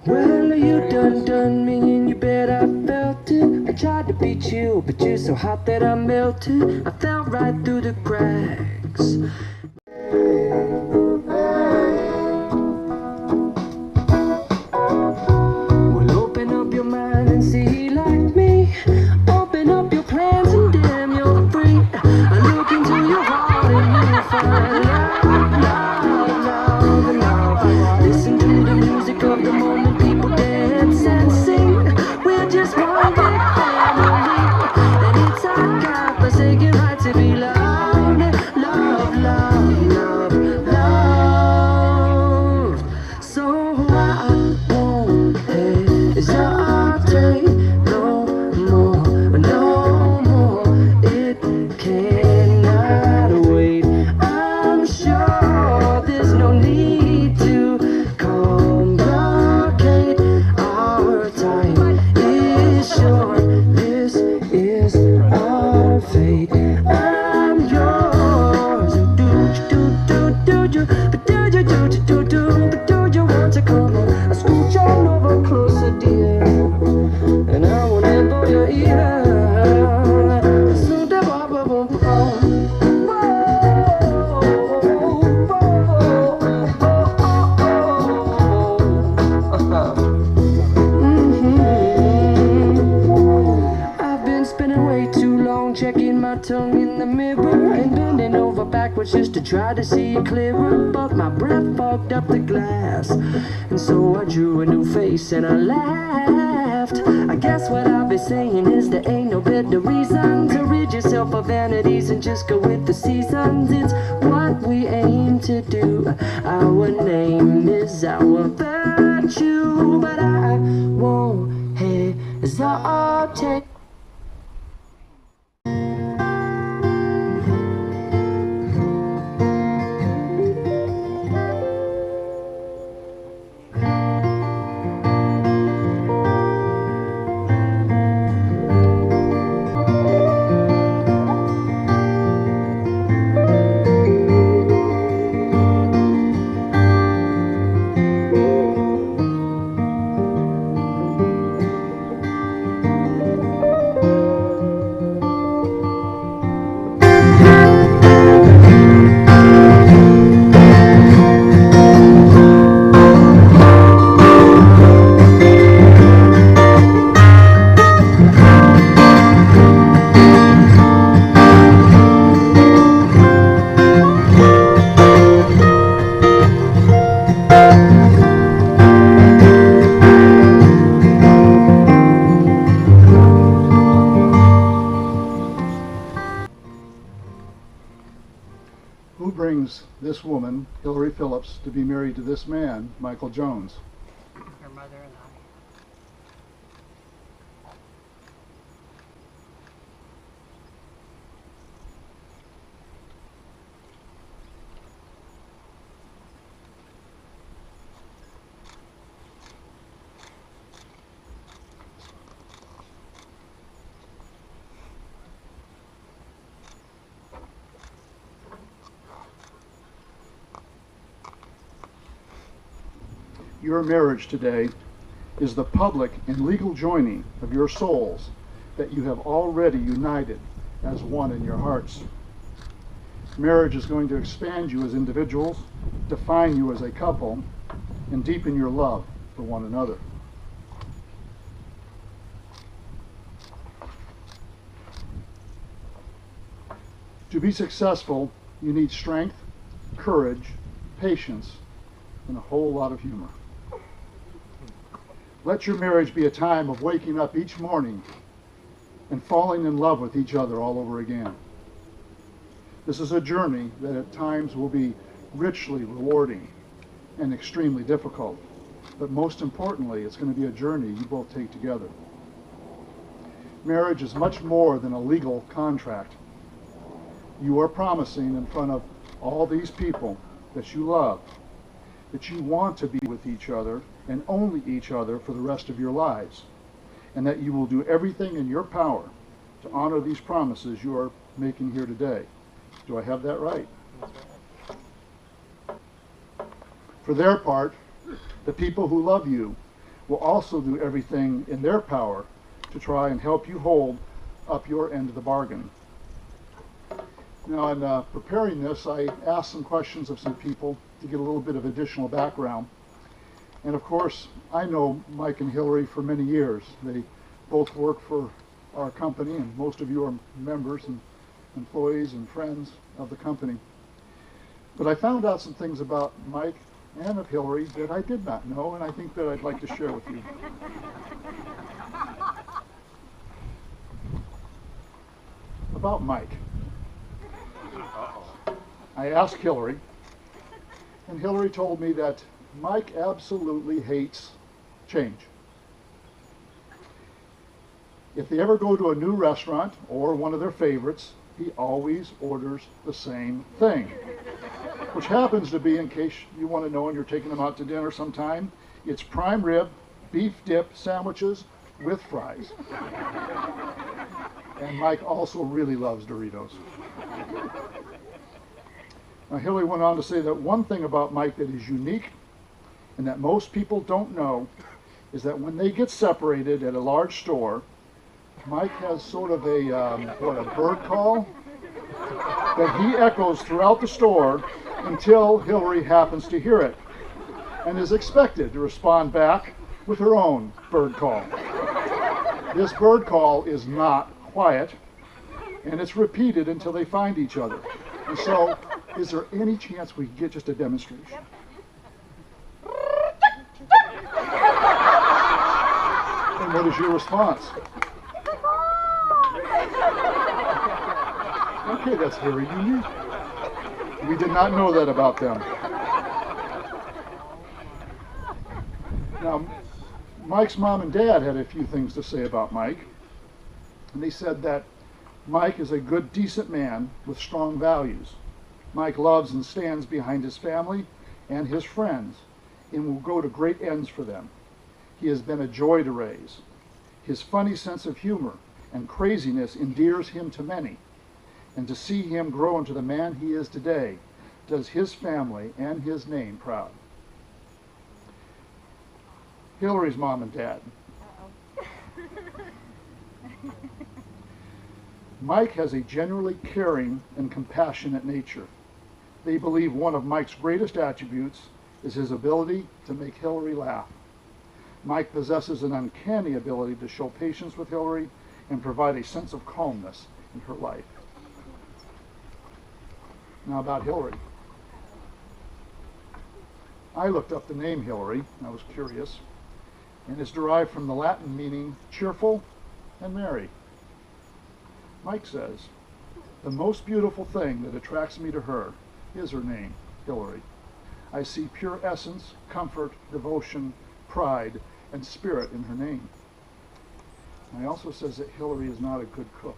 Well, you done me and you bet I felt it. I tried to beat you, but you're so hot that I melted. I fell right through the cracks. Well, open up your mind and see like me. Open up your plans and damn, you're free. I look into your heart and you'll find love. Listen to the music of the moment, people dance and sing. We're just one big family, and it's our God-forsaken right to be loved. Love, love, love, love. So I won't hesitate no more, no more. It cannot wait. I'm sure there's no need to complicate. Our time is short. This is our fate. I'm yours. Do you, but do you want to come on? I scooch on over closer, dear, and I won't ever your ear. So the I've been spending way too long checking my tongue in the mirror and bending over backwards just to try to see it clearer, but my breath fogged up the glass, and so I drew a new face and I laughed. I guess what I'll be saying is there ain't no better reason to rid yourself of vanities and just go with the seasons. It's what we aim to do. Our name is our virtue, but I won't hesitate. Who brings this woman, Hillary Phillips, to be married to this man, Michael Jones? Her mother and I. Your marriage today is the public and legal joining of your souls that you have already united as one in your hearts. Marriage is going to expand you as individuals, define you as a couple, and deepen your love for one another. To be successful, you need strength, courage, patience, and a whole lot of humor. Let your marriage be a time of waking up each morning and falling in love with each other all over again. This is a journey that at times will be richly rewarding and extremely difficult, but most importantly, it's going to be a journey you both take together. Marriage is much more than a legal contract. You are promising in front of all these people that you love, that you want to be with each other and only each other for the rest of your lives, and that you will do everything in your power to honor these promises you are making here today. Do I have that right? For their part, the people who love you will also do everything in their power to try and help you hold up your end of the bargain. Now, in preparing this, I asked some questions of some people to get a little bit of additional background. And of course, I know Mike and Hillary for many years. They both work for our company, and most of you are members and employees and friends of the company. But I found out some things about Mike and of Hillary that I did not know, and I think that I'd like to share with you. About Mike. I asked Hillary, and Hillary told me that Mike absolutely hates change. If they ever go to a new restaurant or one of their favorites, he always orders the same thing, which happens to be, in case you want to know and you're taking them out to dinner sometime, it's prime rib, beef dip sandwiches with fries. And Mike also really loves Doritos. Now, Hillary went on to say that one thing about Mike that is unique and that most people don't know is that when they get separated at a large store, Mike has sort of a bird call that he echoes throughout the store until Hillary happens to hear it and is expected to respond back with her own bird call. This bird call is not quiet, and it's repeated until they find each other. And so, is there any chance we get just a demonstration? And what is your response? Okay, that's very unique. We did not know that about them. Now, Mike's mom and dad had a few things to say about Mike. And they said that Mike is a good, decent man with strong values. Mike loves and stands behind his family and his friends and will go to great ends for them. He has been a joy to raise. His funny sense of humor and craziness endears him to many. And to see him grow into the man he is today does his family and his name proud. Hillary's mom and dad. Mike has a genuinely caring and compassionate nature. They believe one of Mike's greatest attributes is his ability to make Hillary laugh. Mike possesses an uncanny ability to show patience with Hillary and provide a sense of calmness in her life. Now about Hillary. I looked up the name Hillary. I was curious. And it's derived from the Latin meaning cheerful and merry. Mike says, the most beautiful thing that attracts me to her is her name, Hillary. I see pure essence, comfort, devotion, pride, and spirit in her name. And he also says that Hillary is not a good cook.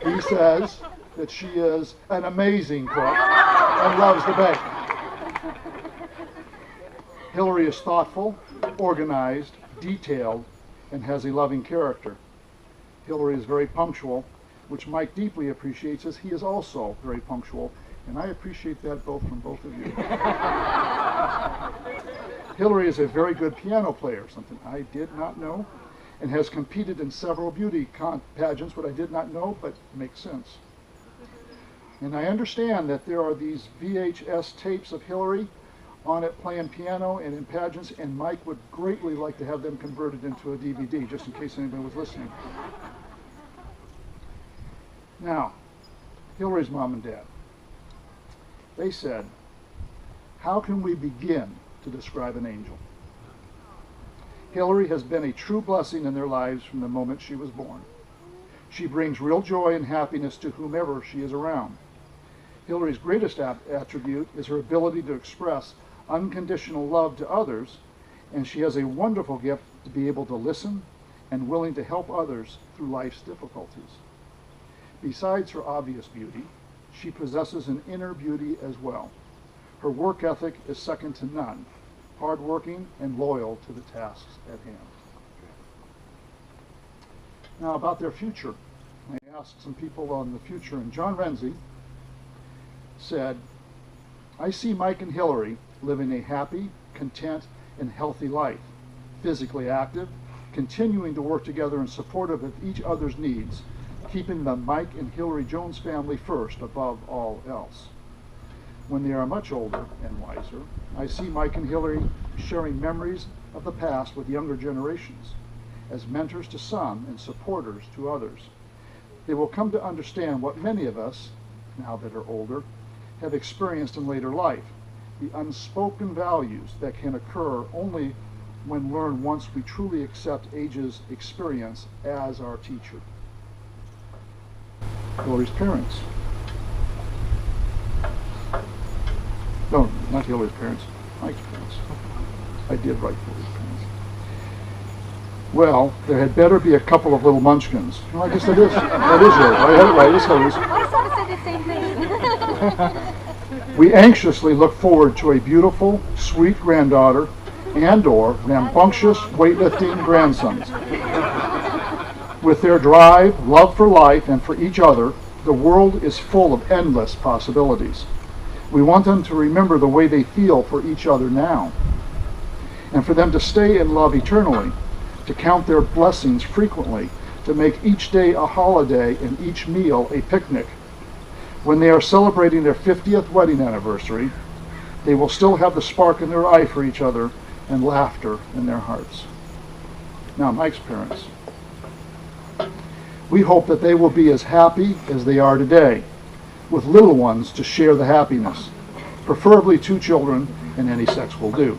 He says that she is an amazing cook and loves to bake. Hillary is thoughtful, organized, detailed, and has a loving character. Hillary is very punctual, which Mike deeply appreciates, as he is also very punctual, and I appreciate that both from both of you. Hillary is a very good piano player, something I did not know, and has competed in several beauty pageants, what I did not know, but makes sense. And I understand that there are these VHS tapes of Hillary on it playing piano and in pageants, and Mike would greatly like to have them converted into a DVD, just in case anybody was listening. Now, Hillary's mom and dad, they said, how can we begin to describe an angel? Hillary has been a true blessing in their lives from the moment she was born. She brings real joy and happiness to whomever she is around. Hillary's greatest attribute is her ability to express unconditional love to others, and she has a wonderful gift to be able to listen and willing to help others through life's difficulties. Besides her obvious beauty, she possesses an inner beauty as well. Her work ethic is second to none, hardworking and loyal to the tasks at hand. Now about their future. I asked some people on the future, and John Renzi said, "I see Mike and Hillary living a happy, content, and healthy life, physically active, continuing to work together and supportive of each other's needs, keeping the Mike and Hillary Jones family first above all else." When they are much older and wiser, I see Mike and Hillary sharing memories of the past with younger generations, as mentors to some and supporters to others. They will come to understand what many of us, now that are older, have experienced in later life, the unspoken values that can occur only when learned once we truly accept age's experience as our teacher. Hillary's parents. No, not Hillary's parents, Mike's parents. I did write Hillary's parents. Well, there had better be a couple of little munchkins. No, I guess that is. That is yours. I had it right. It's Hillary's. I sort of said the same thing. We anxiously look forward to a beautiful, sweet granddaughter and/or rambunctious weightlifting grandsons. With their drive, love for life, and for each other, the world is full of endless possibilities. We want them to remember the way they feel for each other now, and for them to stay in love eternally, to count their blessings frequently, to make each day a holiday and each meal a picnic. When they are celebrating their 50th wedding anniversary, they will still have the spark in their eye for each other and laughter in their hearts. Now, Mike's parents. We hope that they will be as happy as they are today, with little ones to share the happiness, preferably 2 children, and any sex will do.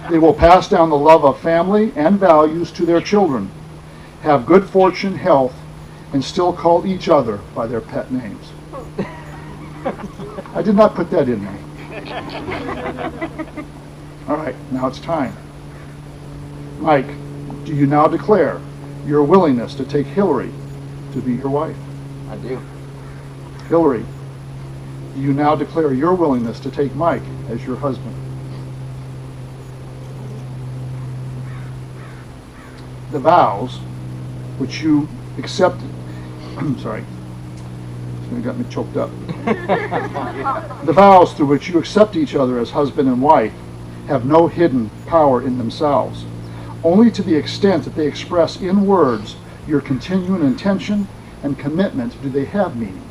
They will pass down the love of family and values to their children, have good fortune, health, and still call each other by their pet names. I did not put that in there. All right, now it's time. Mike, do you now declare your willingness to take Hillary to be your wife? I do. Hillary, do you now declare your willingness to take Mike as your husband? The vows which you accepted, I'm sorry, it got me choked up. The vows through which you accept each other as husband and wife have no hidden power in themselves. Only to the extent that they express in words your continuing intention and commitment do they have meaning.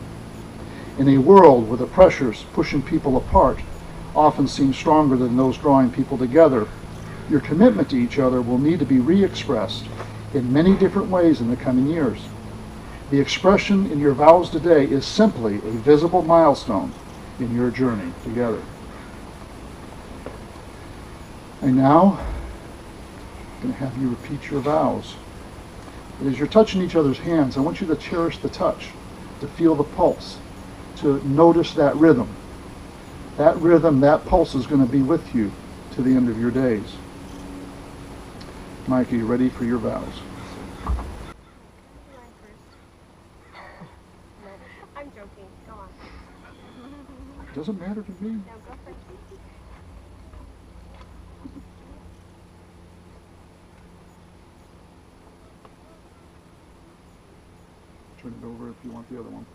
In a world where the pressures pushing people apart often seem stronger than those drawing people together, your commitment to each other will need to be re-expressed in many different ways in the coming years. The expression in your vows today is simply a visible milestone in your journey together. And now, I'm going to have you repeat your vows. And as you're touching each other's hands, I want you to cherish the touch, to feel the pulse, to notice that rhythm. That rhythm, that pulse is going to be with you to the end of your days. Mike, are you ready for your vows? I'm joking. Go on. Doesn't matter to me. No, go first. Turn it over if you want the other one.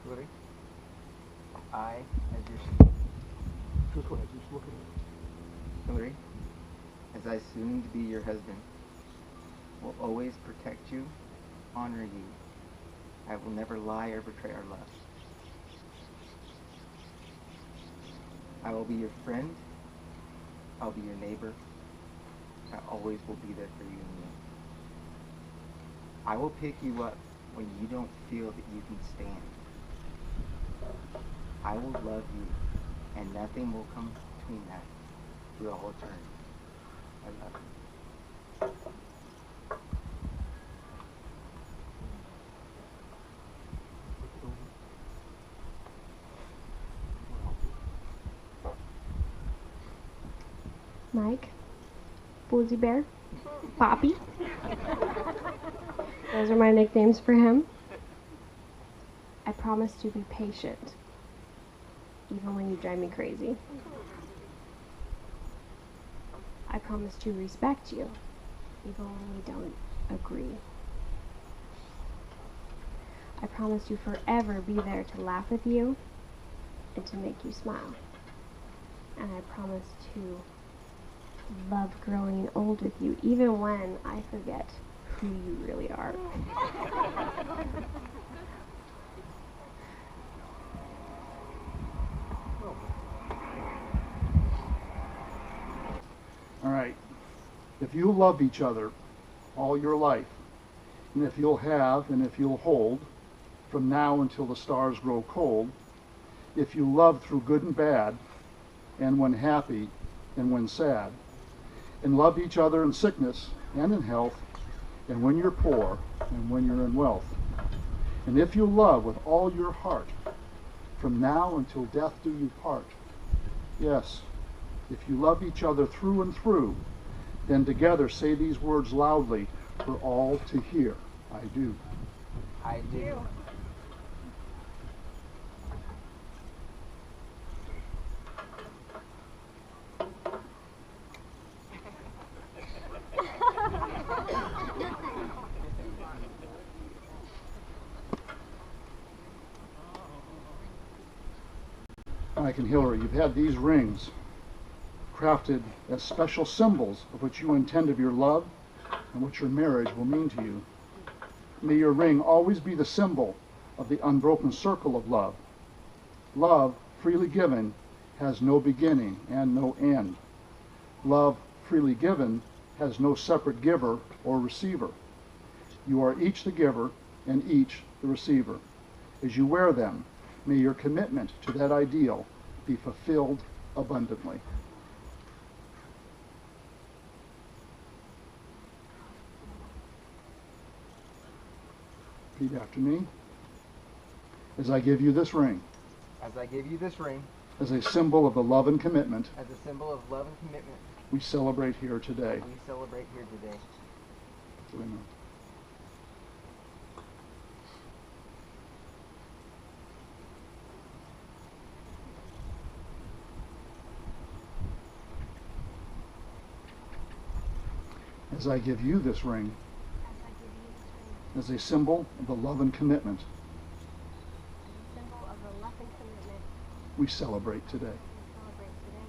Hillary, I, as your Just go ahead, just look at it. Hillary, as I soon to be your husband, will always protect you, honor you. I will never lie or betray our love. I will be your friend. I'll be your neighbor. I always will be there for you and me. I will pick you up when you don't feel that you can stand. I will love you, and nothing will come between that through all eternity. I love you. Mike, Boozy Bear, Poppy. Those are my nicknames for him. I promise to be patient, even when you drive me crazy. I promise to respect you, even when we don't agree. I promise to forever be there to laugh with you and to make you smile. And I promise to love growing old with you, even when I forget who you really are. All right. If you love each other all your life, and if you'll have and if you'll hold from now until the stars grow cold, if you love through good and bad, and when happy and when sad, and love each other in sickness and in health, and when you're poor and when you're in wealth, and if you love with all your heart, from now until death do you part, yes, if you love each other through and through, then together say these words loudly for all to hear. I do. I do. Mike and Hillary, you've had these rings crafted as special symbols of what you intend of your love and what your marriage will mean to you. May your ring always be the symbol of the unbroken circle of love. Love, freely given, has no beginning and no end. Love, freely given, has no separate giver or receiver. You are each the giver and each the receiver. As you wear them, may your commitment to that ideal be fulfilled abundantly. Repeat after me. As I give you this ring, As I give you this ring, as a symbol of the love and commitment as a symbol of love and commitment, we celebrate here today. we celebrate here today. Amen. As I give you this ring, as a symbol of the love and commitment Symbol of the love and commitment we celebrate today. we celebrate today.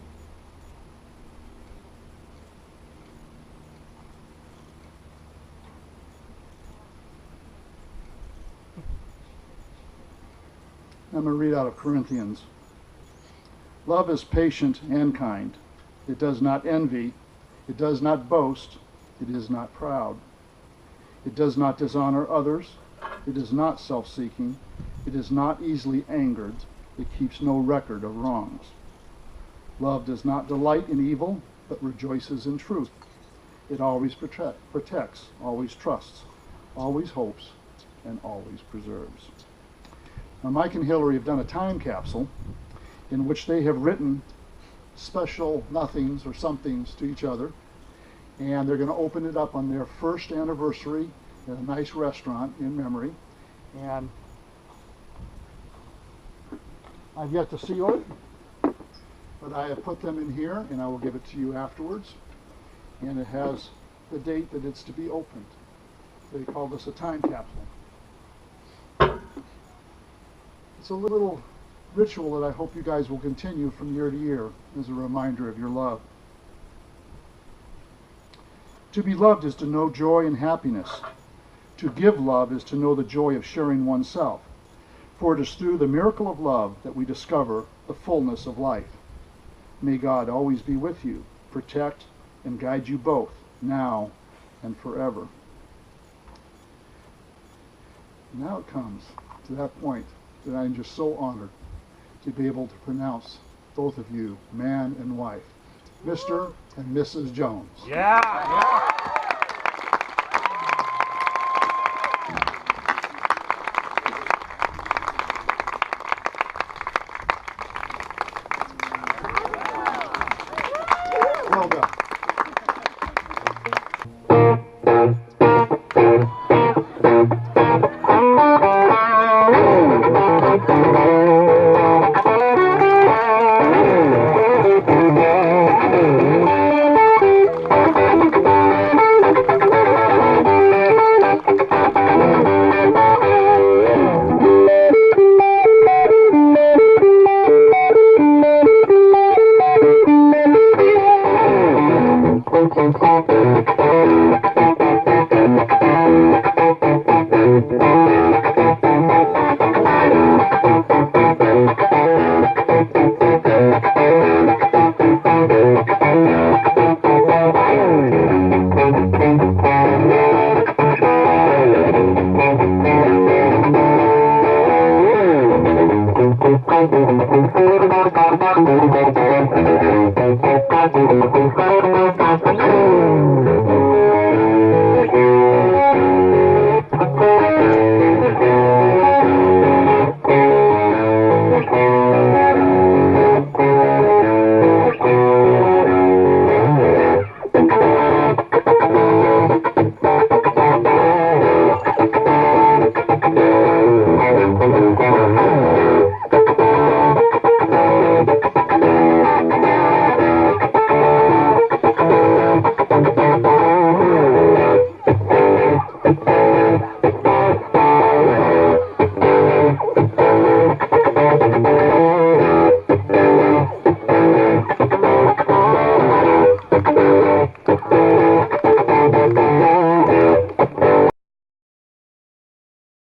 I'm going to read out of Corinthians. Love is patient and kind. It does not envy. It does not boast. It is not proud. It does not dishonor others. It is not self-seeking. It is not easily angered. It keeps no record of wrongs. Love does not delight in evil, but rejoices in truth. It always protects, always trusts, always hopes, and always preserves. Now, Mike and Hillary have done a time capsule in which they have written special nothings or somethings to each other, and they're going to open it up on their first anniversary at a nice restaurant in memory. And I've yet to seal it, but I have put them in here, and I will give it to you afterwards. And it has the date that it's to be opened. They call this a time capsule. It's a little ritual that I hope you guys will continue from year to year as a reminder of your love. To be loved is to know joy and happiness. To give love is to know the joy of sharing oneself. For it is through the miracle of love that we discover the fullness of life. May God always be with you, protect, and guide you both, now and forever. Now it comes to that point that I'm just so honored to be able to pronounce both of you man and wife, Mr. and Mrs. Jones. Yeah. Well done.